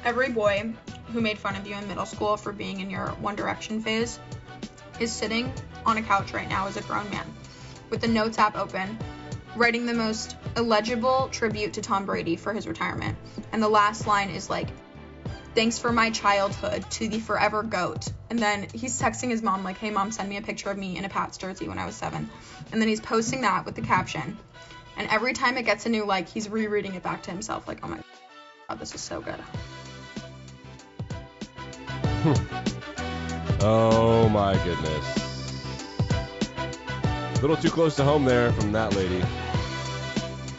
Every boy who made fun of you in middle school for being in your One Direction phase is sitting on a couch right now as a grown man with the Notes app open, writing the most illegible tribute to Tom Brady for his retirement. And the last line is like, "Thanks for my childhood, to the forever GOAT." And then he's texting his mom like, "Hey mom, send me a picture of me in a Pats jersey when I was 7. And then he's posting that with the caption. And every time it gets a new like, he's rereading it back to himself like, "Oh my God, this is so good." Oh my goodness. A little too close to home there from that lady.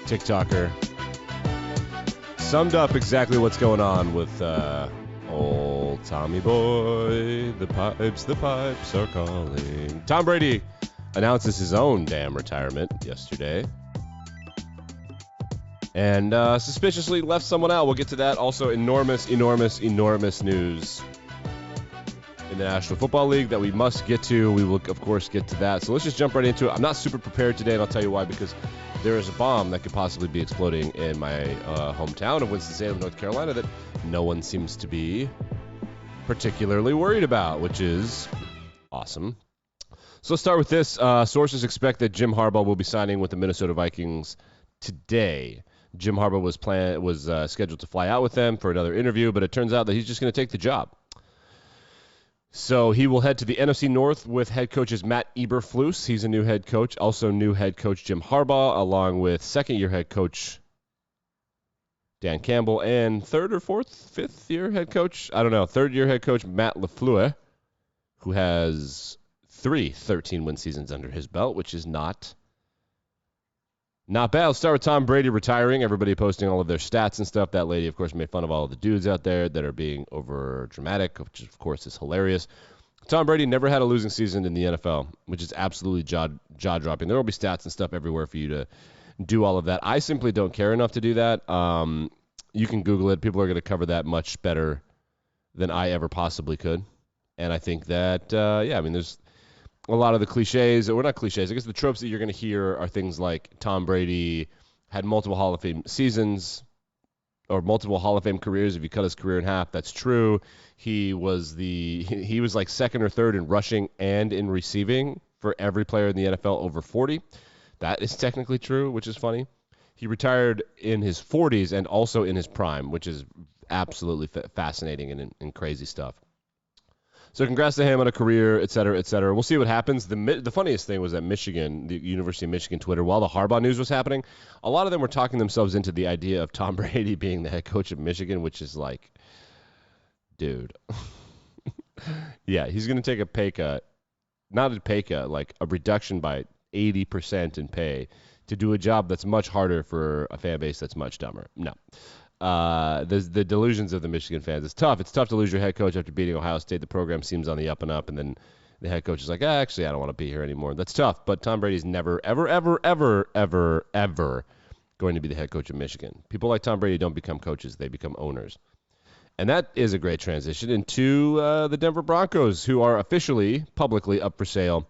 TikToker. Summed up exactly what's going on with old Tommy boy. The pipes are calling. Tom Brady announces his own damn retirement yesterday. And suspiciously left someone out. We'll get to that. Also, enormous news in the National Football League that we must get to. We will, of course, get to that. So let's just jump right into it. I'm not super prepared today, and I'll tell you why, because there is a bomb that could possibly be exploding in my hometown of Winston-Salem, North Carolina, that no one seems to be particularly worried about, which is awesome. So let's start with this. Sources expect that Jim Harbaugh will be signing with the Minnesota Vikings today. Jim Harbaugh was scheduled to fly out with them for another interview, but it turns out that he's just going to take the job. So he will head to the NFC North with head coaches Matt Eberflus. He's a new head coach. Also new head coach Jim Harbaugh, along with second-year head coach Dan Campbell and fifth-year head coach, third-year head coach Matt LaFleur, who has 3 13-win seasons under his belt, which is not bad. Let's start with Tom Brady retiring. Everybody posting all of their stats and stuff. That lady, of course, made fun of all of the dudes out there that are being over dramatic, which, of course, is hilarious. Tom Brady never had a losing season in the NFL, which is absolutely jaw-dropping. There will be stats and stuff everywhere for you to do all of that. I simply don't care enough to do that. You can Google it. People are going to cover that much better than I ever possibly could. And I think that, there's a lot of the cliches, or not cliches, I guess the tropes that you're going to hear are things like Tom Brady had multiple Hall of Fame seasons or multiple Hall of Fame careers. If you cut his career in half, that's true. He was like second or third in rushing and in receiving for every player in the NFL over 40. That is technically true, which is funny. He retired in his 40s and also in his prime, which is absolutely fascinating and crazy stuff. So congrats to him on a career, et cetera, et cetera. We'll see what happens. The funniest thing was that Michigan, the University of Michigan Twitter, while the Harbaugh news was happening, a lot of them were talking themselves into the idea of Tom Brady being the head coach of Michigan, which is like, dude. Yeah, he's going to take a pay cut. Not a pay cut, like a reduction by 80% in pay to do a job that's much harder for a fan base that's much dumber. No. The delusions of the Michigan fans. It's tough. It's tough to lose your head coach after beating Ohio State. The program seems on the up and up, and then the head coach is like, actually, I don't want to be here anymore. That's tough, but Tom Brady's never, ever, ever, ever, ever, ever going to be the head coach of Michigan. People like Tom Brady don't become coaches. They become owners. And that is a great transition into the Denver Broncos, who are officially, publicly up for sale.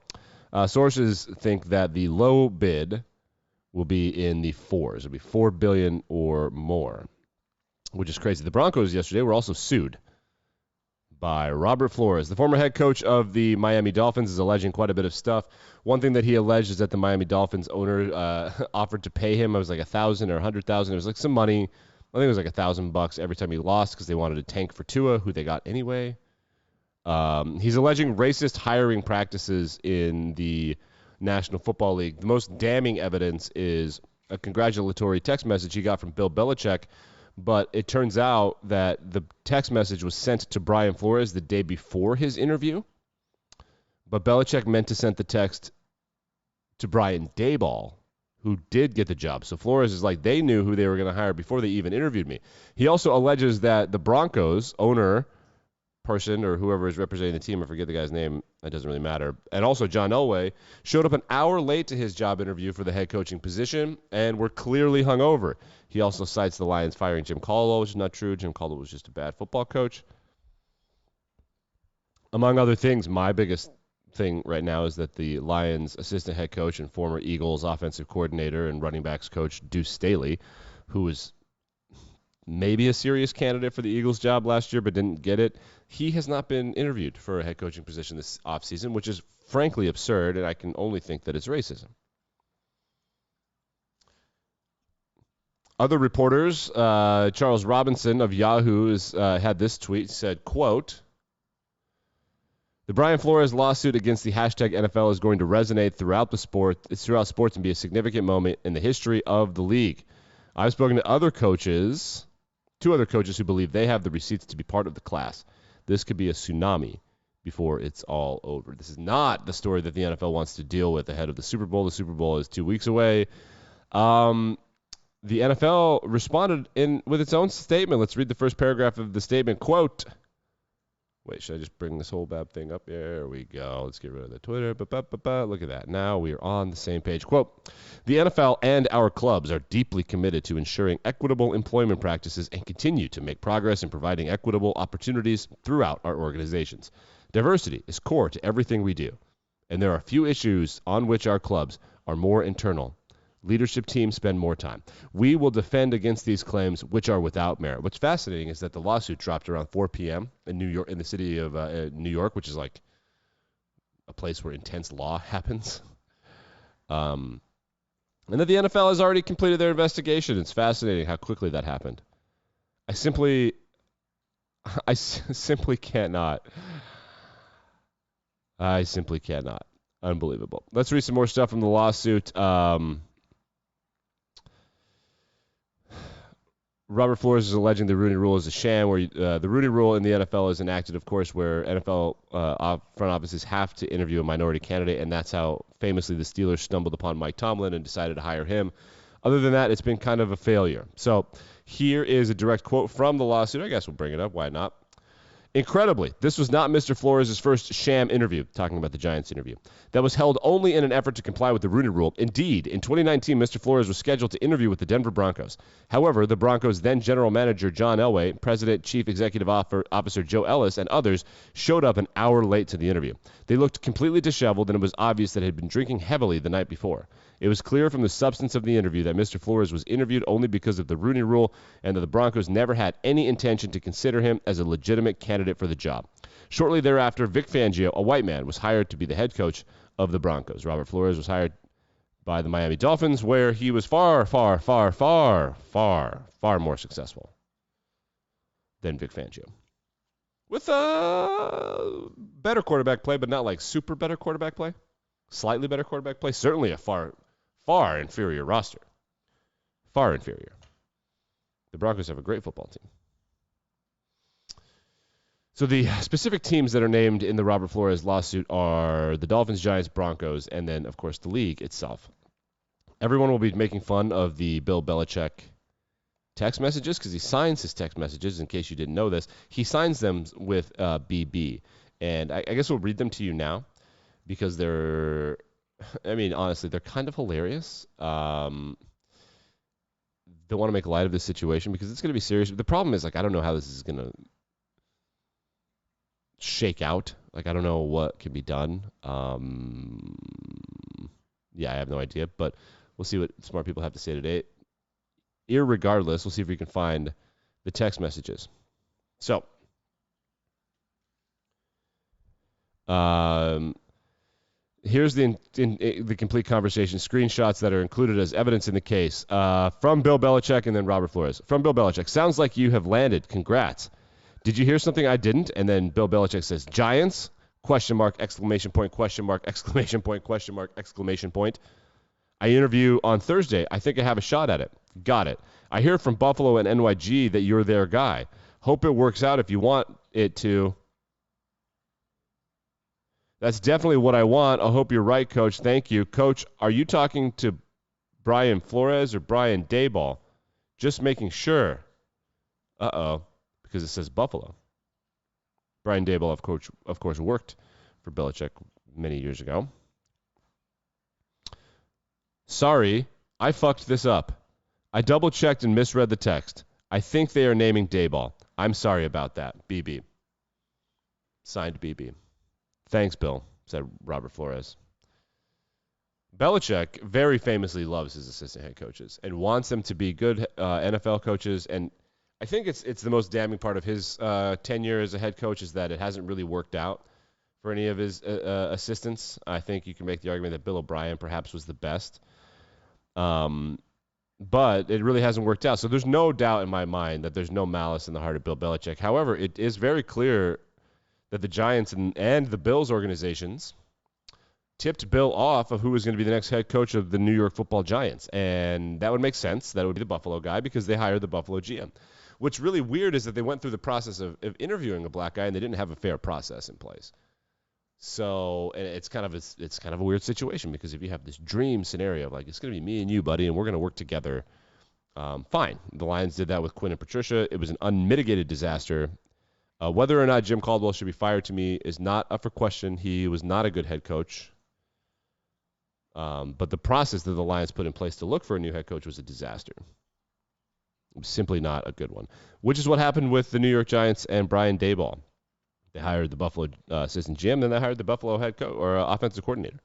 Sources think that the low bid will be in the 4s. It'll be $4 billion or more, which is crazy. The Broncos yesterday were also sued by Robert Flores. The former head coach of the Miami Dolphins is alleging quite a bit of stuff. One thing that he alleged is that the Miami Dolphins owner offered to pay him, it was like $1,000 or $100,000. It was like some money. I think it was like $1,000 every time he lost because they wanted to tank for Tua, who they got anyway. He's alleging racist hiring practices in the National Football League. The most damning evidence is a congratulatory text message he got from Bill Belichick, but it turns out that the text message was sent to Brian Flores the day before his interview, but Belichick meant to send the text to Brian Daboll, who did get the job. So Flores is like, they knew who they were going to hire before they even interviewed me. He also alleges that the Broncos owner, person, or whoever is representing the team, I forget the guy's name, that doesn't really matter, and also John Elway, showed up an hour late to his job interview for the head coaching position and were clearly hungover. He also cites the Lions firing Jim Caldwell, which is not true. Jim Caldwell was just a bad football coach. Among other things, my biggest thing right now is that the Lions assistant head coach and former Eagles offensive coordinator and running backs coach Deuce Staley, who was maybe a serious candidate for the Eagles job last year, but didn't get it. He has not been interviewed for a head coaching position this offseason, which is frankly absurd, and I can only think that it's racism. Other reporters, Charles Robinson of Yahoo had this tweet, said, quote, "The Brian Flores lawsuit against the hashtag NFL is going to resonate throughout sports and be a significant moment in the history of the league. I've spoken to two other coaches who believe they have the receipts to be part of the class. This could be a tsunami before it's all over." This is not the story that the NFL wants to deal with ahead of the Super Bowl. The Super Bowl is 2 weeks away. The NFL responded with its own statement. Let's read the first paragraph of the statement. Quote, wait, should I just bring this whole bad thing up? There we go. Let's get rid of the Twitter. Look at that. Now we are on the same page. Quote, "The NFL and our clubs are deeply committed to ensuring equitable employment practices and continue to make progress in providing equitable opportunities throughout our organizations. Diversity is core to everything we do, and there are few issues on which our clubs are more internal. Leadership teams spend more time. We will defend against these claims, which are without merit." What's fascinating is that the lawsuit dropped around 4 p.m. in New York, in the city of New York, which is like a place where intense law happens. And that the NFL has already completed their investigation. It's fascinating how quickly that happened. I simply cannot. Unbelievable. Let's read some more stuff from the lawsuit. Robert Flores is alleging the Rooney Rule is a sham, where the Rooney Rule in the NFL is enacted, of course, where NFL front offices have to interview a minority candidate, and that's how famously the Steelers stumbled upon Mike Tomlin and decided to hire him. Other than that, it's been kind of a failure. So here is a direct quote from the lawsuit. I guess we'll bring it up. Why not? "Incredibly, this was not Mr. Flores' first sham interview," talking about the Giants interview, "that was held only in an effort to comply with the Rooney Rule. Indeed, in 2019, Mr. Flores was scheduled to interview with the Denver Broncos. However, the Broncos' then general manager John Elway, President Chief Executive Officer Joe Ellis, and others showed up an hour late to the interview. They looked completely disheveled, and it was obvious that they had been drinking heavily the night before. It was clear from the substance of the interview that Mr. Flores was interviewed only because of the Rooney Rule, and that the Broncos never had any intention to consider him as a legitimate candidate for the job. Shortly thereafter, Vic Fangio, a white man, was hired to be the head coach of the Broncos. Robert Flores was hired by the Miami Dolphins, where he was far more successful than Vic Fangio. With a better quarterback play, but not like super better quarterback play. Slightly better quarterback play. Certainly a far inferior roster. Far inferior. The Broncos have a great football team. So the specific teams that are named in the Robert Flores lawsuit are the Dolphins, Giants, Broncos, and then, of course, the league itself. Everyone will be making fun of the Bill Belichick text messages because he signs his text messages, in case you didn't know this. He signs them with BB. And I guess we'll read them to you now because honestly, they're kind of hilarious. Don't want to make light of this situation because it's going to be serious. The problem is, I don't know how this is going to shake out. I don't know what can be done. I have no idea, but we'll see what smart people have to say today. Irregardless, we'll see if we can find the text messages. So, here's the complete conversation, screenshots that are included as evidence in the case from Bill Belichick and then Robert Flores. From Bill Belichick, "Sounds like you have landed. Congrats. Did you hear something I didn't?" And then Bill Belichick says, "Giants? Question mark, exclamation point, question mark, exclamation point, question mark, exclamation point. I interview on Thursday. I think I have a shot at it. Got it. I hear from Buffalo and NYG that you're their guy. Hope it works out if you want it to. That's definitely what I want. I hope you're right, Coach. Thank you. Coach, are you talking to Brian Flores or Brian Daboll? Just making sure." Uh-oh. Because it says Buffalo. Brian Daboll, of course, worked for Belichick many years ago. "Sorry, I fucked this up. I double-checked and misread the text. I think they are naming Daboll. I'm sorry about that. BB." Signed BB. "Thanks, Bill," said Robert Flores. Belichick very famously loves his assistant head coaches and wants them to be good NFL coaches. And I think it's the most damning part of his tenure as a head coach is that it hasn't really worked out for any of his assistants. I think you can make the argument that Bill O'Brien perhaps was the best. But it really hasn't worked out. So there's no doubt in my mind that there's no malice in the heart of Bill Belichick. However, it is very clear that the Giants and the Bills organizations tipped Bill off of who was going to be the next head coach of the New York Football Giants. And that would make sense. That would be the Buffalo guy because they hired the Buffalo GM. What's really weird is that they went through the process of interviewing a black guy and they didn't have a fair process in place. So and it's kind of a weird situation because if you have this dream scenario of like it's going to be me and you, buddy, and we're going to work together, fine. The Lions did that with Quinn and Patricia. It was an unmitigated disaster. Whether or not Jim Caldwell should be fired to me is not up for question. He was not a good head coach. But the process that the Lions put in place to look for a new head coach was a disaster. It was simply not a good one, which is what happened with the New York Giants and Brian Daboll. They hired the Buffalo assistant GM, then they hired the Buffalo head coach or offensive coordinator.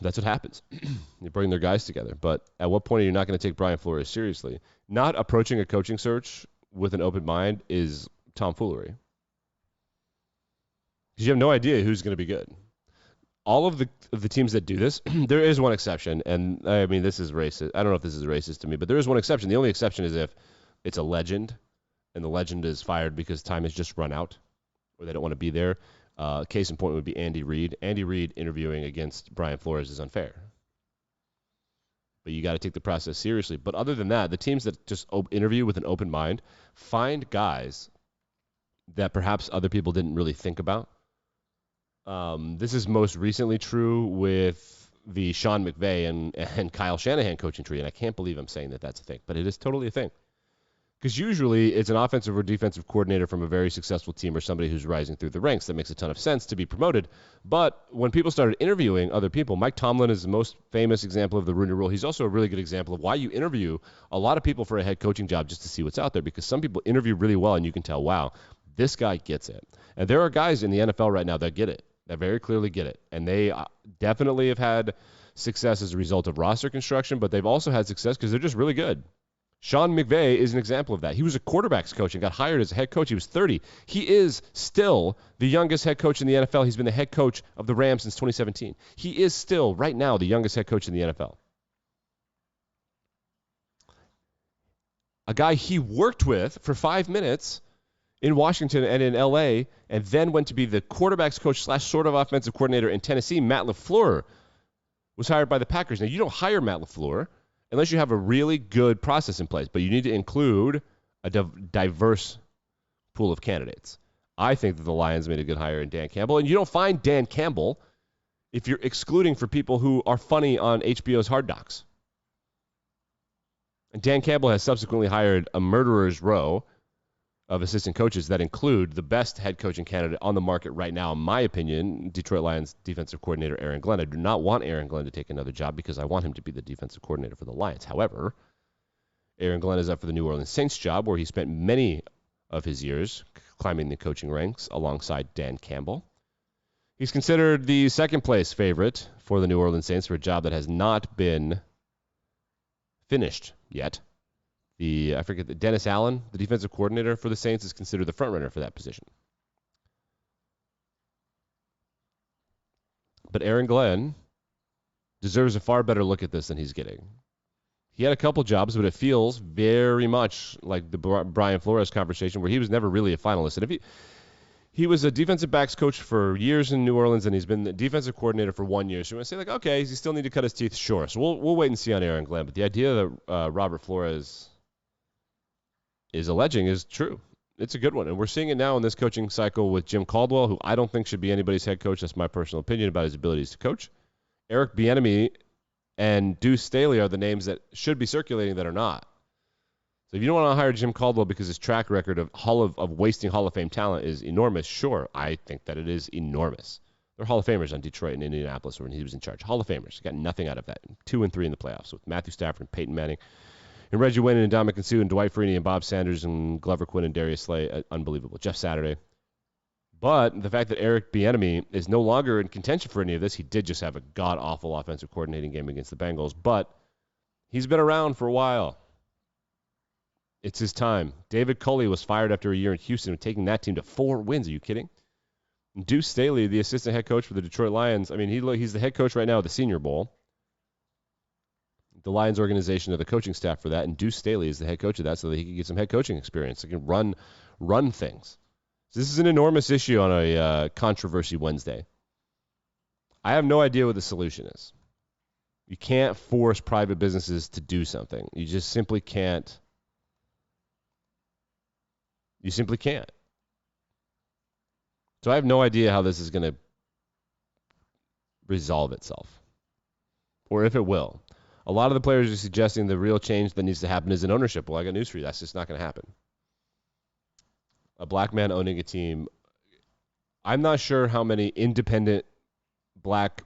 That's what happens. You bring their guys together. But at what point are you not going to take Brian Flores seriously? Not approaching a coaching search with an open mind is tomfoolery. Because you have no idea who's going to be good. All of the teams that do this, there is one exception, and I mean, this is racist. I don't know if this is racist to me, but there is one exception. The only exception is if it's a legend, and the legend is fired because time has just run out, or they don't want to be there. Case in point would be Andy Reid. Andy Reid interviewing against Brian Flores is unfair. But you got to take the process seriously. But other than that, the teams that just interview with an open mind find guys that perhaps other people didn't really think about. This is most recently true with the Sean McVay and Kyle Shanahan coaching tree, and I can't believe I'm saying that that's a thing, but it is totally a thing. Because usually it's an offensive or defensive coordinator from a very successful team or somebody who's rising through the ranks. That makes a ton of sense to be promoted. But when people started interviewing other people, Mike Tomlin is the most famous example of the Rooney Rule. He's also a really good example of why you interview a lot of people for a head coaching job just to see what's out there. Because some people interview really well and you can tell, wow, this guy gets it. And there are guys in the NFL right now that get it, that very clearly get it. And they definitely have had success as a result of roster construction, but they've also had success because they're just really good. Sean McVay is an example of that. He was a quarterbacks coach and got hired as a head coach. He was 30. He is still the youngest head coach in the NFL. He's been the head coach of the Rams since 2017. He is still, right now, the youngest head coach in the NFL. A guy he worked with for 5 minutes in Washington and in L.A., and then went to be the quarterbacks coach / sort of offensive coordinator in Tennessee. Matt LaFleur was hired by the Packers. Now, you don't hire Matt LaFleur unless you have a really good process in place, but you need to include a diverse pool of candidates. I think that the Lions made a good hire in Dan Campbell, and you don't find Dan Campbell if you're excluding for people who are funny on HBO's Hard Knocks. And Dan Campbell has subsequently hired a murderer's row of assistant coaches that include the best head coaching candidate on the market right now, in my opinion, Detroit Lions defensive coordinator Aaron Glenn. I do not want Aaron Glenn to take another job because I want him to be the defensive coordinator for the Lions. However, Aaron Glenn is up for the New Orleans Saints job, where he spent many of his years climbing the coaching ranks alongside Dan Campbell. He's considered the second-place favorite for the New Orleans Saints for a job that has not been finished yet. Dennis Allen, the defensive coordinator for the Saints, is considered the frontrunner for that position. But Aaron Glenn deserves a far better look at this than he's getting. He had a couple jobs, but it feels very much like the Brian Flores conversation where he was never really a finalist. And if he was a defensive backs coach for years in New Orleans, and he's been the defensive coordinator for 1 year. So you want to say, like, okay, does he still need to cut his teeth? Sure. So we'll wait and see on Aaron Glenn. But the idea that Robert Flores is alleging is true. It's a good one. And we're seeing it now in this coaching cycle with Jim Caldwell, who I don't think should be anybody's head coach. That's my personal opinion about his abilities to coach. Eric Bieniemy and Deuce Staley are the names that should be circulating that are not. So if you don't want to hire Jim Caldwell because his track record of wasting Hall of Fame talent is enormous, sure, I think that it is enormous. They're Hall of Famers on Detroit and Indianapolis when he was in charge. Hall of Famers. Got nothing out of that. 2 and 3 in the playoffs with Matthew Stafford and Peyton Manning. And Reggie Wayne and Dominic Sue and Dwight Freeney and Bob Sanders and Glover Quinn and Darius Slay, unbelievable. Jeff Saturday. But the fact that Eric Bieniemy is no longer in contention for any of this, he did just have a god-awful offensive coordinating game against the Bengals, but he's been around for a while. It's his time. David Culley was fired after a year in Houston, taking that team to 4 wins. Are you kidding? Deuce Staley, the assistant head coach for the Detroit Lions, I mean, he's the head coach right now of the Senior Bowl. The Lions organization of the coaching staff for that, and Deuce Staley is the head coach of that so that he can get some head coaching experience. He can run things. So this is an enormous issue on a Controversy Wednesday. I have no idea what the solution is. You can't force private businesses to do something. You just simply can't. You simply can't. So I have no idea how this is going to resolve itself, or if it will. A lot of the players are suggesting the real change that needs to happen is in ownership. Well, I got news for you. That's just not going to happen. A black man owning a team. I'm not sure how many independent black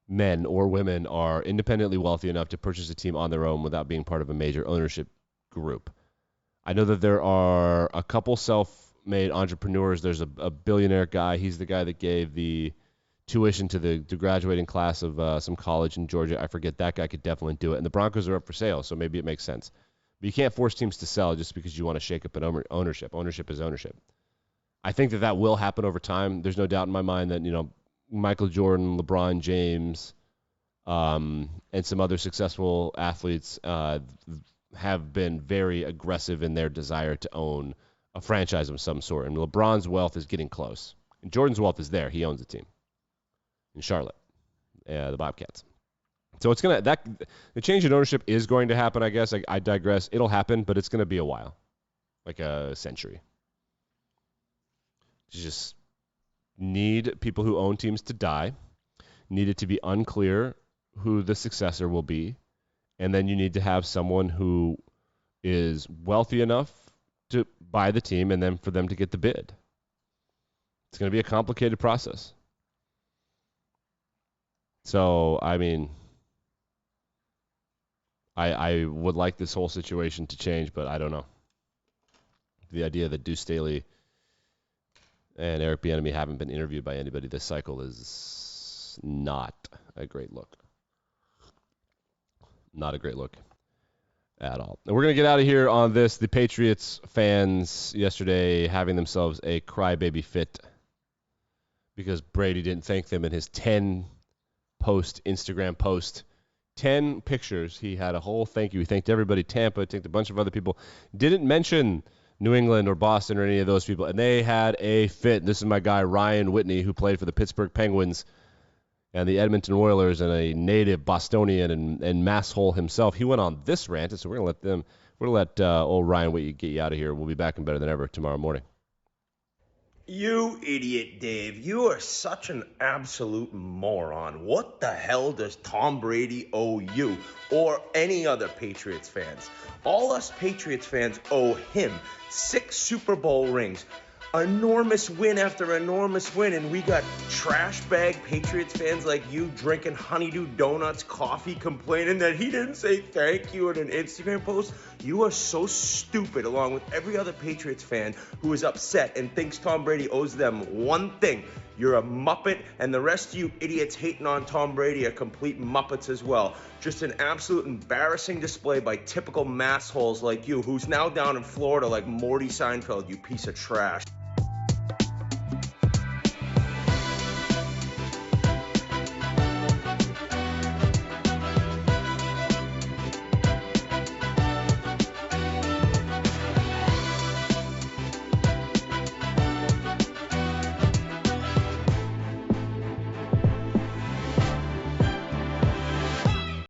men or women are independently wealthy enough to purchase a team on their own without being part of a major ownership group. I know that there are a couple self-made entrepreneurs. There's a billionaire guy. He's the guy that gave the tuition to the graduating class of some college in Georgia. I forget. That guy could definitely do it. And the Broncos are up for sale, so maybe it makes sense. But you can't force teams to sell just because you want to shake up an ownership. Ownership is ownership. I think that will happen over time. There's no doubt in my mind that, Michael Jordan, LeBron James, and some other successful athletes have been very aggressive in their desire to own a franchise of some sort. And LeBron's wealth is getting close. And Jordan's wealth is there. He owns a team in Charlotte, the Bobcats. So the change in ownership is going to happen, I guess. I digress. It'll happen, but it's going to be a while, like a century. You just need people who own teams to die, need it to be unclear who the successor will be, and then you need to have someone who is wealthy enough to buy the team and then for them to get the bid. It's going to be a complicated process. So, I mean, I would like this whole situation to change, but I don't know. The idea that Deuce Staley and Eric Bieniemy haven't been interviewed by anybody this cycle is not a great look. Not a great look at all. And we're going to get out of here on this. The Patriots fans yesterday having themselves a crybaby fit because Brady didn't thank them in his 10-post Instagram post. 10 pictures. He had a whole thank you. He thanked everybody, Tampa, thanked a bunch of other people. Didn't mention New England or Boston or any of those people, and they had a fit. This is my guy Ryan Whitney, who played for the Pittsburgh Penguins and the Edmonton Oilers, and a native Bostonian and masshole himself. He went on this rant, and so we're gonna let old Ryan Whitney get you out of here. We'll be back and better than ever tomorrow morning. You idiot, Dave. You are such an absolute moron. What the hell does Tom Brady owe you or any other Patriots fans? All us Patriots fans owe him 6 Super Bowl rings. Enormous win after enormous win, and we got trash bag Patriots fans like you drinking honeydew donuts, coffee, complaining that he didn't say thank you in an Instagram post. You are so stupid, along with every other Patriots fan who is upset and thinks Tom Brady owes them one thing. You're a Muppet, and the rest of you idiots hating on Tom Brady are complete Muppets as well. Just an absolute embarrassing display by typical massholes like you, who's now down in Florida like Morty Seinfeld, you piece of trash.